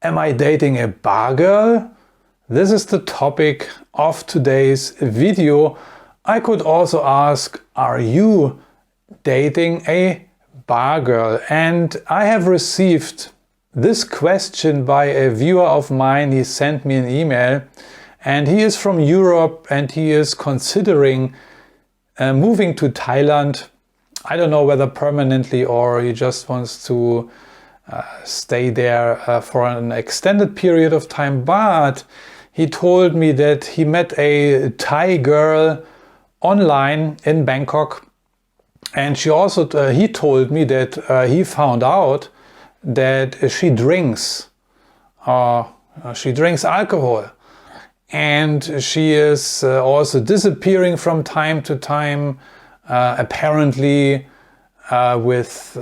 Am I dating a bargirl? This is the topic of today's video. I could also ask, are you dating a bargirl? And I have received this question by a viewer of mine. He sent me an email and he is from Europe and he is considering moving to Thailand. I don't know whether permanently or he just wants to stay there for an extended period of time, but he told me that he met a Thai girl online in Bangkok, and he told me that he found out that she drinks alcohol, and she is also disappearing from time to time, apparently with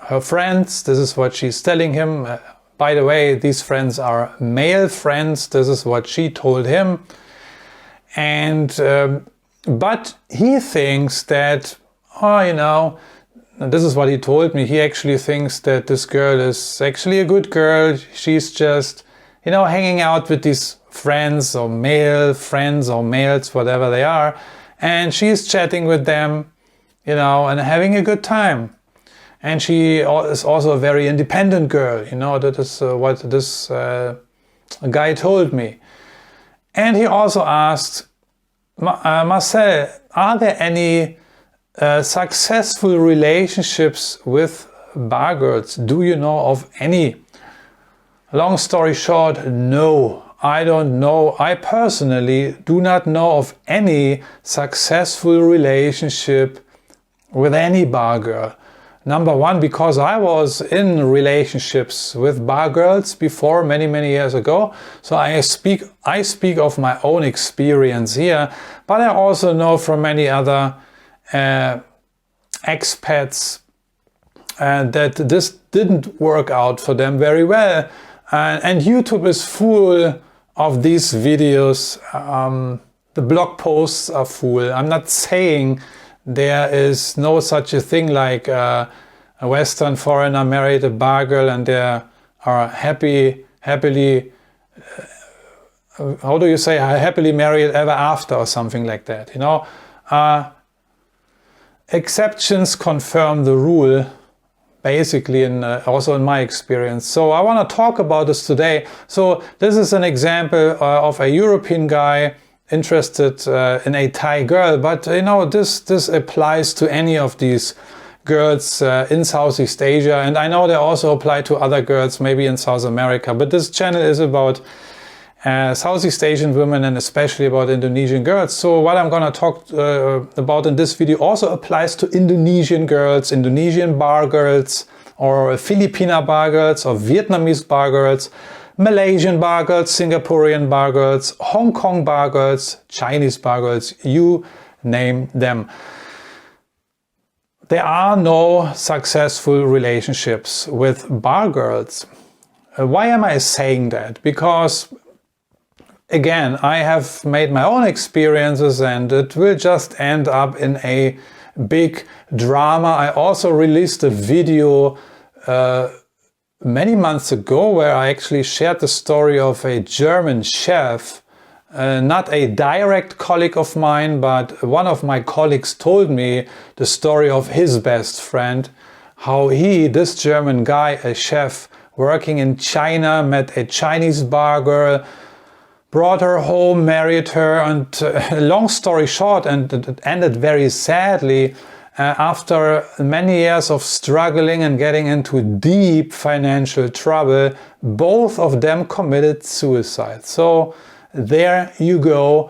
her friends. This is what she's telling him. By the way, these friends are male friends. This is what she told him. And but he thinks that, this is what he told me. He actually thinks that this girl is actually a good girl. She's just, hanging out with these friends or male friends or males, whatever they are. And she's chatting with them, and having a good time. And she is also a very independent girl, that is what this guy told me. And he also asked, Marcel, are there any successful relationships with bargirls? Do you know of any? Long story short, no, I don't know. I personally do not know of any successful relationship with any bargirl. Number one, because I was in relationships with bargirls before, many years ago. So I speak of my own experience here, but I also know from many other expats that this didn't work out for them very well. And YouTube is full of these videos. The blog posts are full. I'm not saying there is no such a thing like a Western foreigner married a bargirl and they are happily, how do you say, happily married ever after or something like that, Exceptions confirm the rule, basically, also in my experience. So I want to talk about this today. So this is an example of a European guy interested in a Thai girl, but this applies to any of these girls in Southeast Asia, and I know they also apply to other girls maybe in South America, but this channel is about Southeast Asian women and especially about Indonesian girls. So what I'm gonna talk about in this video also applies to Indonesian girls, Indonesian bargirls, or Filipina bargirls, or Vietnamese bargirls, Malaysian bargirls, Singaporean bargirls, Hong Kong bargirls, Chinese bargirls, you name them. There are no successful relationships with bargirls. Why am I saying that? Because, again, I have made my own experiences and it will just end up in a big drama. I also released a video many months ago where I actually shared the story of a German chef, not a direct colleague of mine, but one of my colleagues told me the story of his best friend, how this German guy, a chef working in China, met a Chinese bargirl, brought her home, married her, and long story short, and it ended very sadly. After many years of struggling and getting into deep financial trouble, both of them committed suicide. So there you go,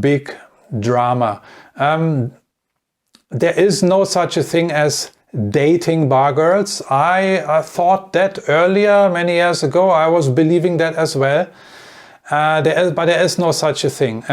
big drama. There is no such a thing as dating bargirls. I thought that earlier, many years ago. I was believing that as well. But there is no such a thing.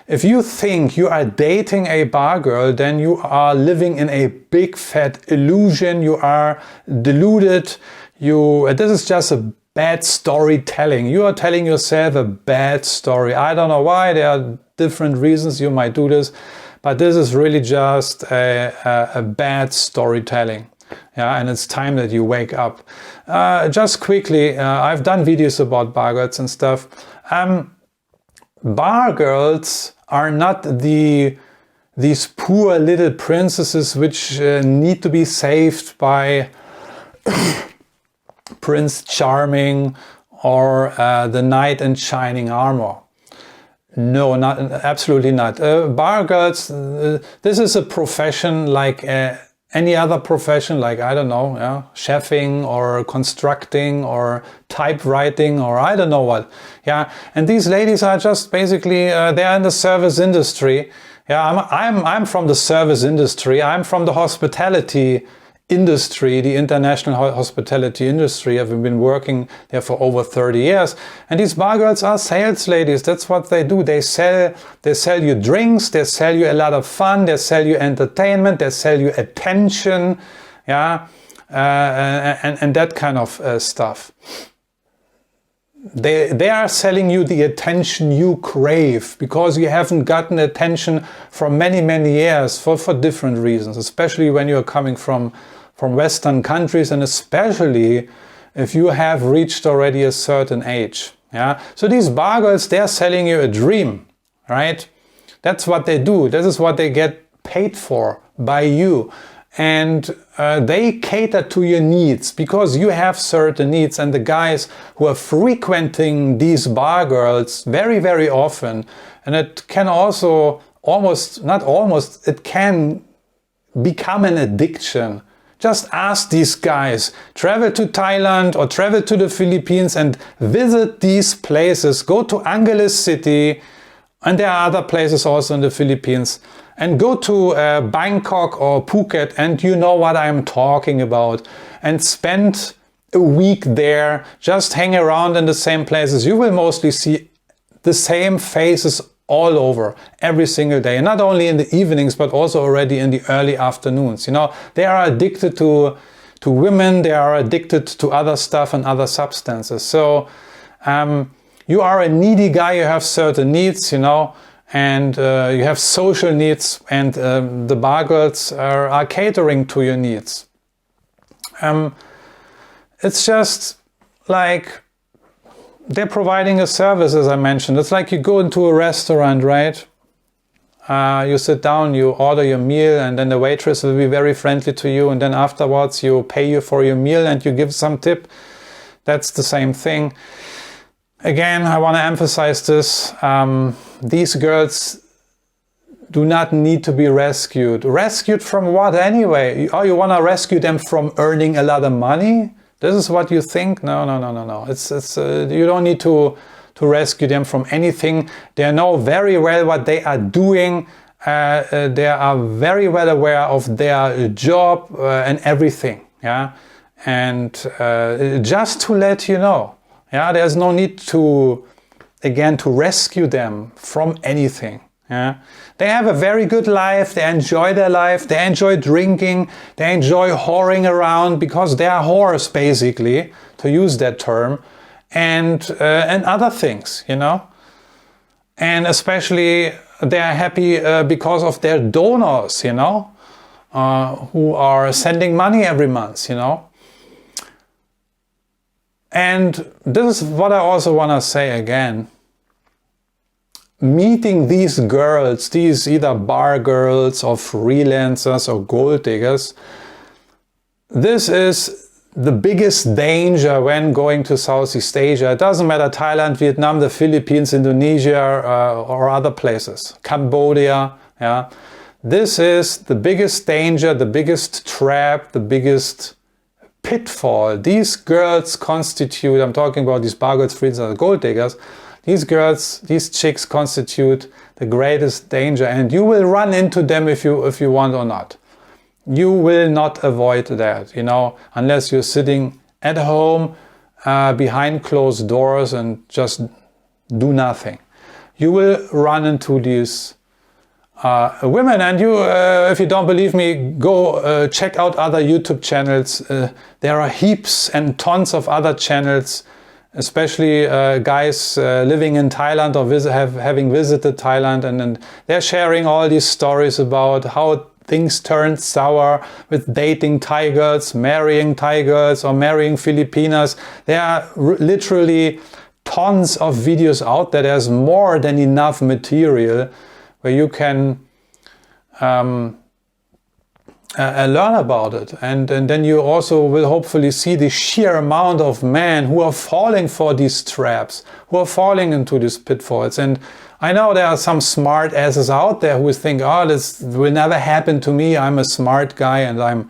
If you think you are dating a bargirl, then you are living in a big fat illusion. You are deluded. This is just a bad storytelling. You are telling yourself a bad story. I don't know why. There are different reasons you might do this, but this is really just a bad storytelling. Yeah, and it's time that you wake up. just quickly, I've done videos about bargirls and stuff. Bargirls are not these poor little princesses which need to be saved by Prince Charming or the knight in shining armor. No, not absolutely not. Bargirls, this is a profession like any other profession, like, I don't know, yeah, chefing or constructing or typewriting or I don't know what. Yeah, and these ladies are just basically, they're in the service industry. Yeah, I'm from the service industry. I'm from the hospitality industry, the international hospitality industry. I've been working there for over 30 years. And these bargirls are sales ladies. That's what they do. They sell you drinks, they sell you a lot of fun, they sell you entertainment, they sell you attention, yeah, and that kind of stuff. They are selling you the attention you crave because you haven't gotten attention for many, many years for different reasons, especially when you're coming from Western countries and especially if you have reached already a certain age. Yeah. So these bargirls, they're selling you a dream, right? That's what they do. This is what they get paid for by you. And they cater to your needs because you have certain needs, and the guys who are frequenting these bargirls very, very often, and it can also it can become an addiction. Just ask these guys, travel to Thailand or travel to the Philippines and visit these places. Go to Angeles City, and there are other places also in the Philippines. And go to Bangkok or Phuket, and you know what I'm talking about. And spend a week there, just hang around in the same places. You will mostly see the same faces all over every single day. And not only in the evenings, but also already in the early afternoons. You know, they are addicted to women, they are addicted to other stuff and other substances. So you are a needy guy, you have certain needs, you know, and you have social needs, and the bargirls are catering to your needs. It's just like they're providing a service, as I mentioned. It's like you go into a restaurant, right? You sit down, you order your meal, and then the waitress will be very friendly to you, and then afterwards you pay you for your meal and you give some tip. That's the same thing. Again, I want to emphasize this. These girls do not need to be rescued. Rescued from what anyway? Oh, you want to rescue them from earning a lot of money? This is what you think? No. It's you don't need to rescue them from anything. They know very well what they are doing. They are very well aware of their job and everything. Yeah, and just to let you know. Yeah, there's no need to rescue them from anything. Yeah, they have a very good life. They enjoy their life. They enjoy drinking. They enjoy whoring around because they are whores, basically, to use that term, and other things, you know. And especially they are happy because of their donors, you know, who are sending money every month, you know. And this is what I also want to say again. Meeting these girls, these either bar girls or freelancers or gold diggers, this is the biggest danger when going to Southeast Asia. It doesn't matter Thailand, Vietnam, the Philippines, Indonesia, or other places, Cambodia. Yeah, this is the biggest danger, the biggest trap, the biggest pitfall. These girls constitute, I'm talking about these bargirls, freelancers, gold diggers, these girls, these chicks constitute the greatest danger, and you will run into them if you want or not. You will not avoid that, you know, unless you're sitting at home behind closed doors and just do nothing. You will run into these women, and you, if you don't believe me, go check out other YouTube channels. There are heaps and tons of other channels, especially guys living in Thailand or having visited Thailand, and they're sharing all these stories about how things turned sour with dating Thai girls, marrying Thai girls, or marrying Filipinas. There are literally tons of videos out there. There's more than enough material where you can learn about it, and then you also will hopefully see the sheer amount of men who are falling for these traps, who are falling into these pitfalls. And I know there are some smart asses out there who think, oh, this will never happen to me, I'm a smart guy and I'm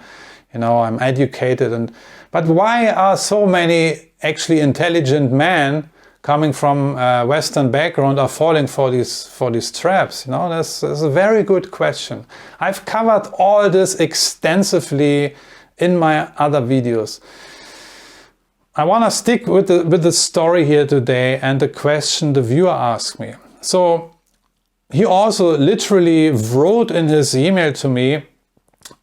educated. But why are so many actually intelligent men coming from Western background are falling for these traps? That's a very good question. I've covered all this extensively in my other videos. I want to stick with the story here today and the question the viewer asked me. So he also literally wrote in his email to me,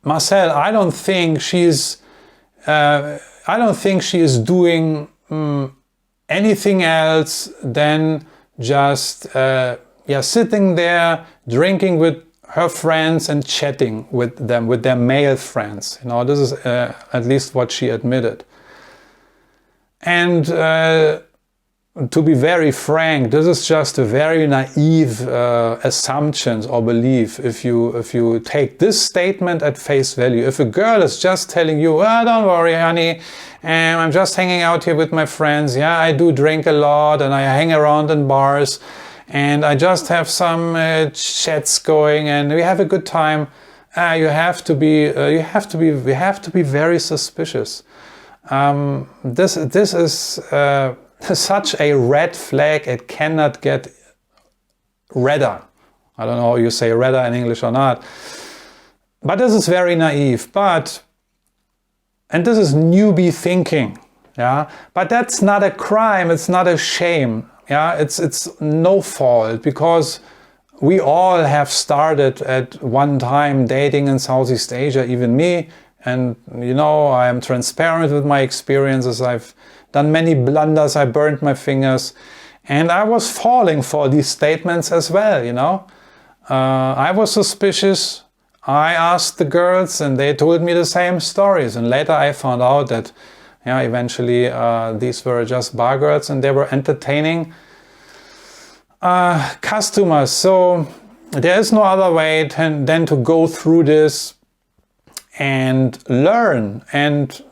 Marcel, I don't think she is doing anything else than just sitting there drinking with her friends and chatting with them, with their male friends. This is at least what she admitted. And to be very frank, this is just a very naive assumption or belief if you take this statement at face value. If a girl is just telling you, oh, don't worry, honey, I'm just hanging out here with my friends. Yeah, I do drink a lot and I hang around in bars and I just have some chats going and we have a good time. We have to be very suspicious. This is such a red flag. It cannot get redder. I don't know how you say redder in English or not. But this is very naive. And this is newbie thinking, yeah. But that's not a crime. It's not a shame, yeah. It's no fault, because we all have started at one time dating in Southeast Asia, even me. And I am transparent with my experiences. I've done many blunders. I burned my fingers, and I was falling for these statements as well. I was suspicious. I asked the girls and they told me the same stories, and later I found out that eventually these were just bar girls and they were entertaining customers. So there is no other way than to go through this and learn and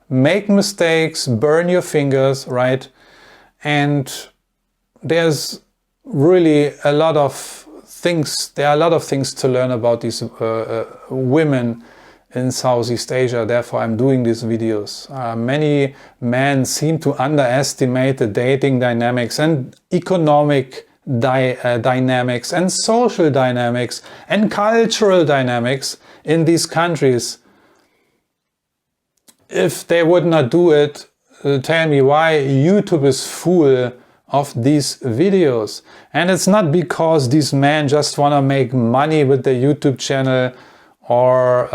make mistakes, burn your fingers, right? And there's really a lot of things. There are a lot of things to learn about these women in Southeast Asia. Therefore, I'm doing these videos. Many men seem to underestimate the dating dynamics and economic dynamics and social dynamics and cultural dynamics in these countries. If they would not do it, tell me why YouTube is full of these videos. And it's not because these men just want to make money with their YouTube channel or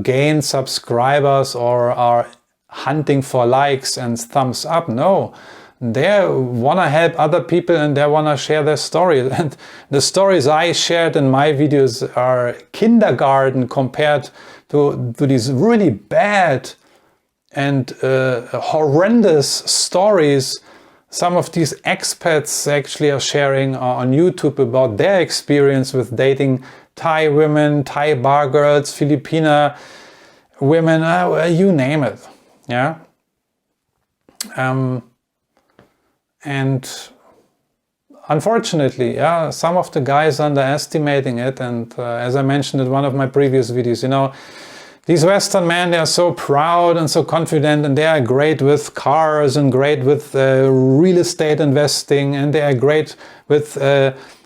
gain subscribers or are hunting for likes and thumbs up. No, they want to help other people and they want to share their stories. And the stories I shared in my videos are kindergarten compared to these really bad and horrendous stories some of these expats actually are sharing on YouTube about their experience with dating Thai women, Thai bar girls, Filipina women, you name it. Yeah. And unfortunately, yeah, some of the guys underestimating it. And as I mentioned in one of my previous videos, you know, these Western men, they are so proud and so confident, and they are great with cars and great with real estate investing, and they are great with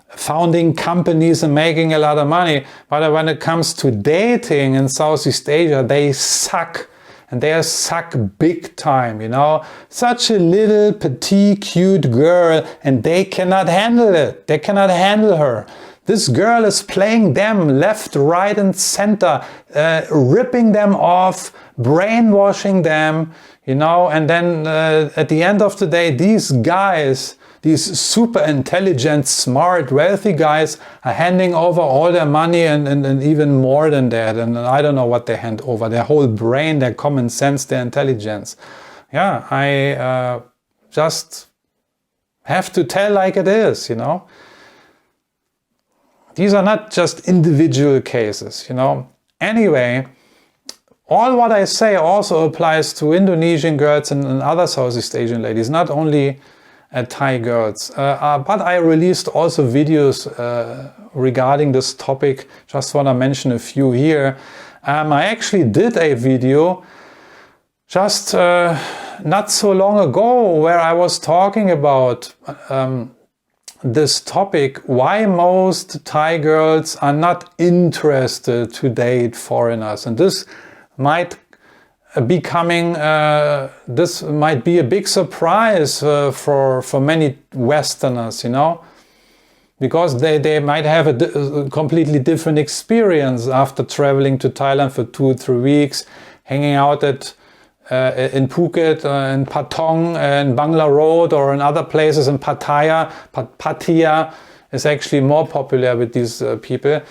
founding companies and making a lot of money. But when it comes to dating in Southeast Asia, they suck. And they suck big time, you know. Such a little, petite, cute girl, and they cannot handle it. They cannot handle her. This girl is playing them left, right, and center, ripping them off, brainwashing them, you know. And then at the end of the day, these guys these super intelligent, smart, wealthy guys are handing over all their money and even more than that. And I don't know what they hand over, their whole brain, their common sense, their intelligence. Yeah, I just have to tell like it is, you know. These are not just individual cases, you know. Anyway, all what I say also applies to Indonesian girls and other Southeast Asian ladies, not only Thai girls. But I released also videos regarding this topic. Just want to mention a few here. I actually did a video just not so long ago where I was talking about this topic, why most Thai girls are not interested to date foreigners. And this might be this might be a big surprise for many Westerners, you know, because they might have a completely different experience after traveling to Thailand for 2 or 3 weeks, hanging out in Phuket, in Patong, in Bangla Road, or in other places in Pattaya. Pattaya is actually more popular with these people.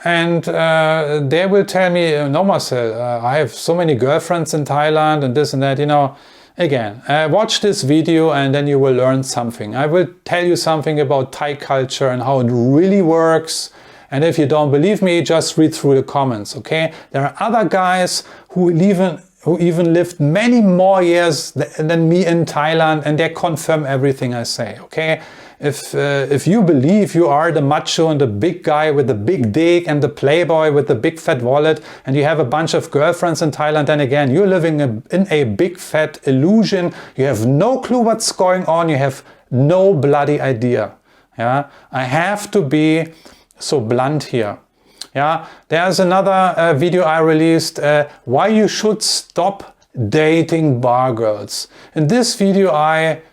And they will tell me, no Marcel, I have so many girlfriends in Thailand and this and that, you know. Again, watch this video and then you will learn something. I will tell you something about Thai culture and how it really works. And if you don't believe me, just read through the comments, okay? There are other guys who even lived many more years than me in Thailand, and they confirm everything I say, okay? If you believe you are the macho and the big guy with the big dick and the playboy with the big fat wallet, and you have a bunch of girlfriends in Thailand, then again, you're living in a big fat illusion. You have no clue what's going on. You have no bloody idea. Yeah, I have to be so blunt here. Yeah, there's another video I released, why you should stop dating bar girls. In this video, I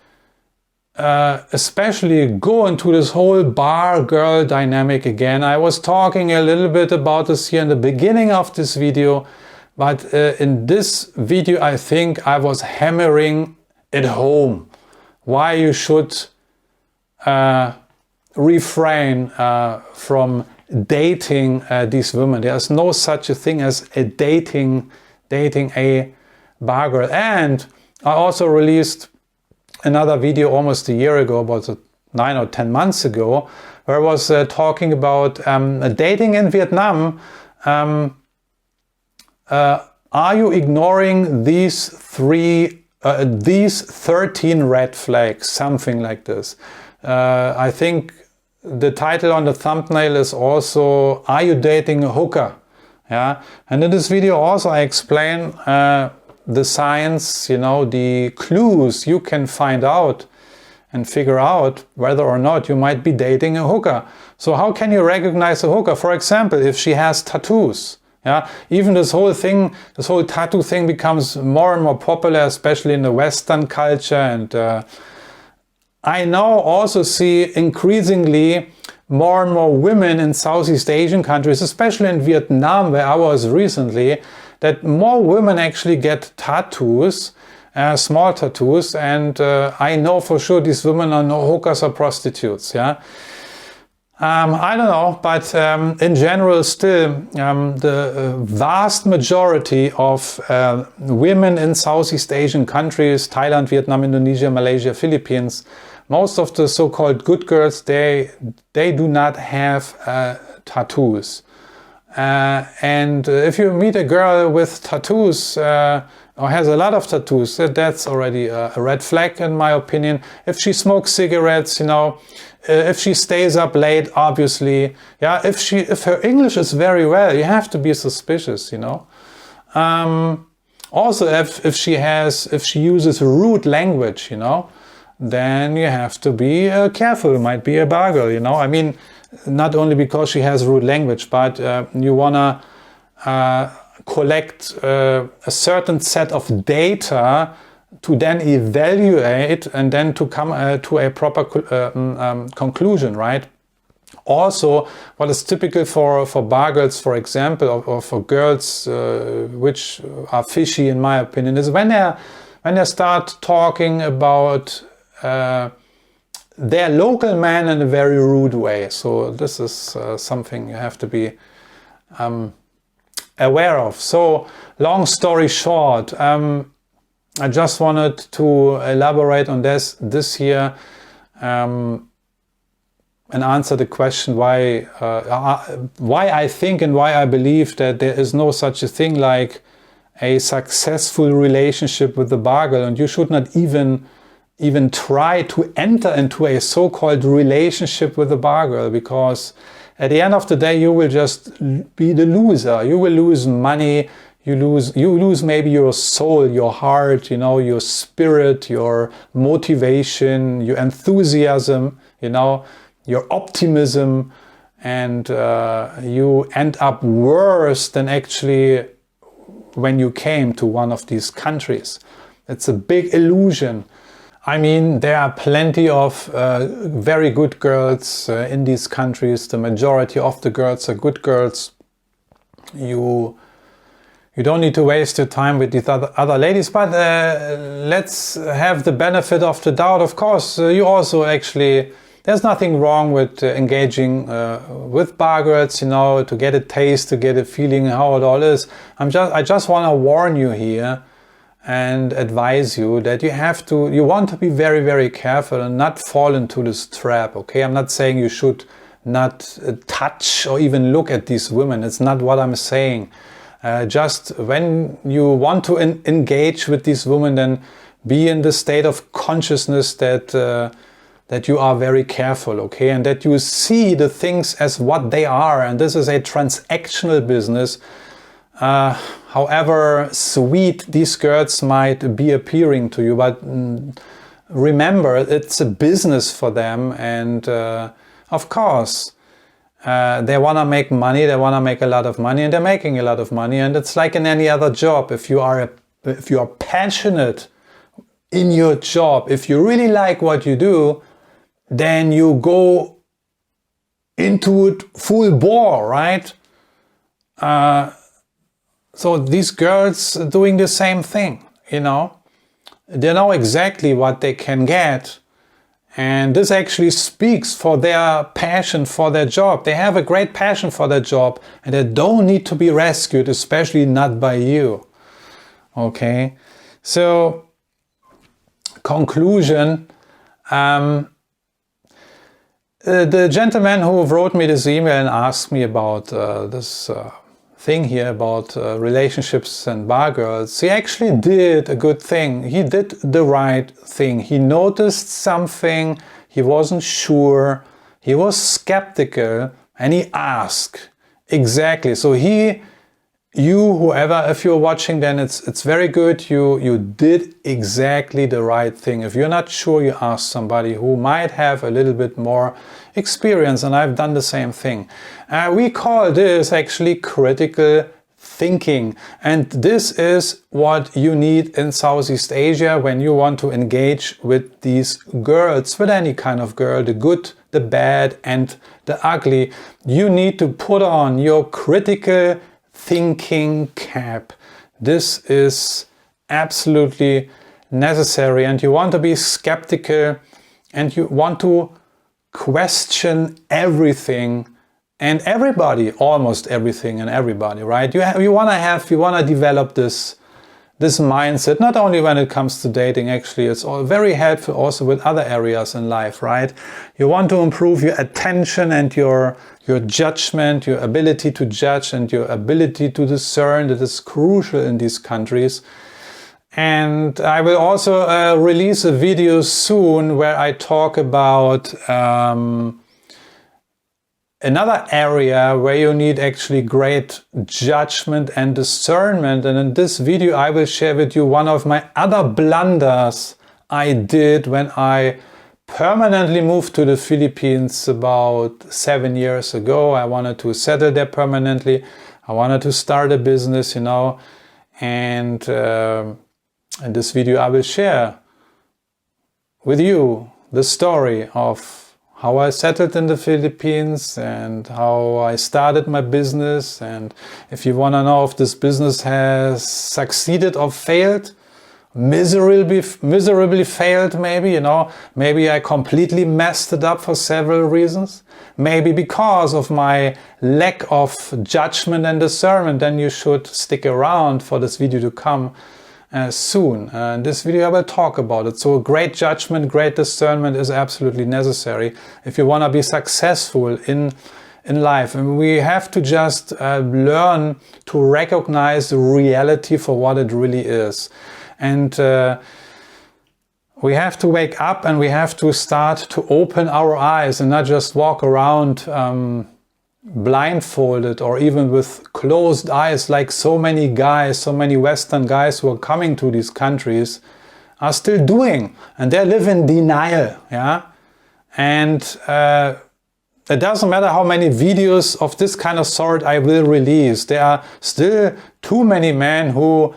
especially go into this whole bar girl dynamic again. I was talking a little bit about this here in the beginning of this video, but in this video, I think I was hammering it home. Why you should refrain from dating these women. There's no such a thing as a dating a bar girl. And I also released another video almost a year ago, about 9 or 10 months ago, where I was talking about dating in Vietnam. Are you ignoring these 13 red flags? Something like this. I think the title on the thumbnail is also, are you dating a hooker? Yeah. And in this video also I explain the signs, you know, the clues you can find out and figure out whether or not you might be dating a hooker. So how can you recognize a hooker? For example, if she has tattoos. Yeah, even this whole tattoo thing becomes more and more popular, especially in the Western culture. And I now also see increasingly more and more women in Southeast Asian countries, especially in Vietnam, where I was recently, that more women actually get tattoos, small tattoos, and I know for sure these women are no hookers or prostitutes. Yeah, I don't know, but in general, still the vast majority of women in Southeast Asian countries, Thailand, Vietnam, Indonesia, Malaysia, Philippines, most of the so-called good girls, they do not have tattoos. And if you meet a girl with tattoos or has a lot of tattoos, that's already a red flag in my opinion. If she smokes cigarettes, you know, if she stays up late, obviously, yeah. If her English is very well, you have to be suspicious, you know. Also, if she uses rude language, you know, then you have to be careful. It might be a bargirl, you know. I mean, not only because she has rude language, but you wanna collect a certain set of data to then evaluate and then to come to a proper conclusion, right? Also, what is typical for bargirls, for example, or for girls which are fishy, in my opinion, is when they start talking about their local man in a very rude way. So this is something you have to be aware of. So long story short, I just wanted to elaborate on this here and answer the question why I think and why I believe that there is no such a thing like a successful relationship with the bargirl, and you should not even try to enter into a so-called relationship with the bargirl, because at the end of the day you will just be the loser. You will lose money, you lose maybe your soul, your heart, you know, your spirit, your motivation, your enthusiasm, you know, your optimism, and you end up worse than actually when you came to one of these countries. It's a big illusion. I mean, there are plenty of very good girls in these countries. The majority of the girls are good girls. You don't need to waste your time with these other ladies, but let's have the benefit of the doubt. Of course, you also actually, there's nothing wrong with engaging with bargirls, you know, to get a taste, to get a feeling how it all is. I just want to warn you here and advise you that you want to be very, very careful and not fall into this trap, okay? I'm not saying you should not touch or even look at these women. It's not what I'm saying. Just when you want to engage with these women, then be in the state of consciousness that you are very careful, okay? And that you see the things as what they are. And this is a transactional business. However sweet these girls might be appearing to you, but remember, it's a business for them, and of course they want to make money, they want to make a lot of money, and they're making a lot of money. And it's like in any other job. If you are passionate in your job, if you really like what you do, then you go into it full bore, right? So these girls are doing the same thing, you know. They know exactly what they can get. And this actually speaks for their passion for their job. They have a great passion for their job, and they don't need to be rescued, especially not by you. Okay? So, conclusion. The gentleman who wrote me this email and asked me about this thing here about relationships and bargirls, he actually did a good thing. He did the right thing. He noticed something, he wasn't sure, he was skeptical, and he asked. Exactly. So whoever, if you're watching, then it's very good. You did exactly the right thing. If you're not sure, you ask somebody who might have a little bit more experience, and I've done the same thing. We call this actually critical thinking, and this is what you need in Southeast Asia when you want to engage with these girls, with any kind of girl, the good, the bad, and the ugly. You need to put on your critical thinking cap. This is absolutely necessary, and you want to be skeptical, and you want to question everything and everybody, almost everything and everybody, right? You want to develop this mindset, not only when it comes to dating. Actually, it's all very helpful also with other areas in life, right? You want to improve your attention and your judgment, your ability to judge and your ability to discern. That is crucial in these countries. And I will also release a video soon where I talk about another area where you need actually great judgment and discernment. And in this video I will share with you one of my other blunders I did when I permanently moved to the Philippines about 7 years ago. I wanted to settle there permanently. I wanted to start a business, you know, and in this video I will share with you the story of how I settled in the Philippines and how I started my business. And if you want to know if this business has succeeded or failed, miserably failed, maybe, you know, maybe I completely messed it up for several reasons, maybe because of my lack of judgment and discernment, then you should stick around for this video to come soon. In this video I will talk about it. So great judgment, great discernment is absolutely necessary if you want to be successful in life. And we have to just learn to recognize the reality for what it really is. And we have to wake up and we have to start to open our eyes and not just walk around blindfolded or even with closed eyes, like so many guys, so many Western guys who are coming to these countries are still doing, and they live in denial. Yeah, and it doesn't matter how many videos of this kind of sort I will release, there are still too many men who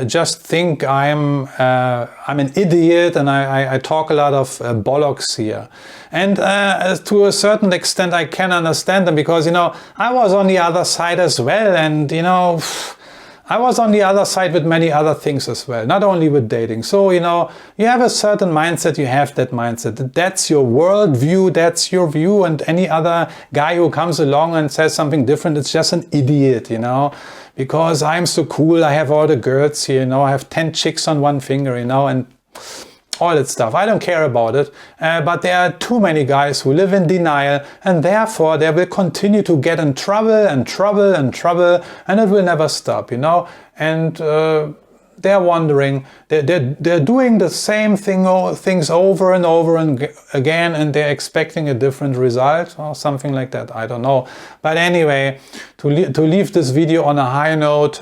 just think I'm an idiot and I talk a lot of bollocks here. And to a certain extent I can understand them, because, you know, I was on the other side as well, and, you know, I was on the other side with many other things as well, not only with dating. So, you know, you have a certain mindset, you have that mindset. That's your world view, that's your view, and any other guy who comes along and says something different, it's just an idiot, you know. Because I'm so cool, I have all the girls here, you know, I have 10 chicks on one finger, you know, and all that stuff. I don't care about it, but there are too many guys who live in denial, and therefore they will continue to get in trouble and trouble and trouble, and it will never stop, you know. And they're wondering, they're doing the same things over and over and again, and they're expecting a different result or something like that. I don't know. But anyway, to leave this video on a high note,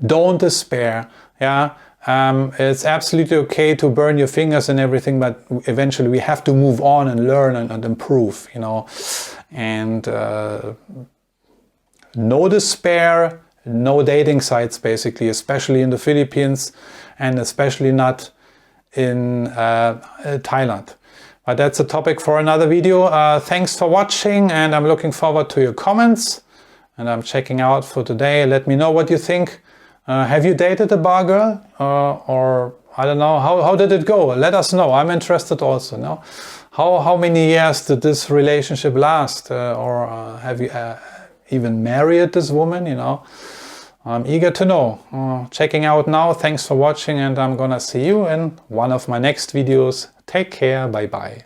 don't despair. Yeah. It's absolutely okay to burn your fingers and everything, but eventually we have to move on and learn and improve, you know. And no despair, no dating sites, basically, especially in the Philippines and especially not in Thailand. But that's a topic for another video. Thanks for watching, and I'm looking forward to your comments. And I'm checking out for today. Let me know what you think. Have you dated a bar girl? Or I don't know, how did it go? Let us know. I'm interested also. No? How many years did this relationship last? Or have you even married this woman? You know, I'm eager to know. Checking out now. Thanks for watching, and I'm gonna see you in one of my next videos. Take care. Bye bye.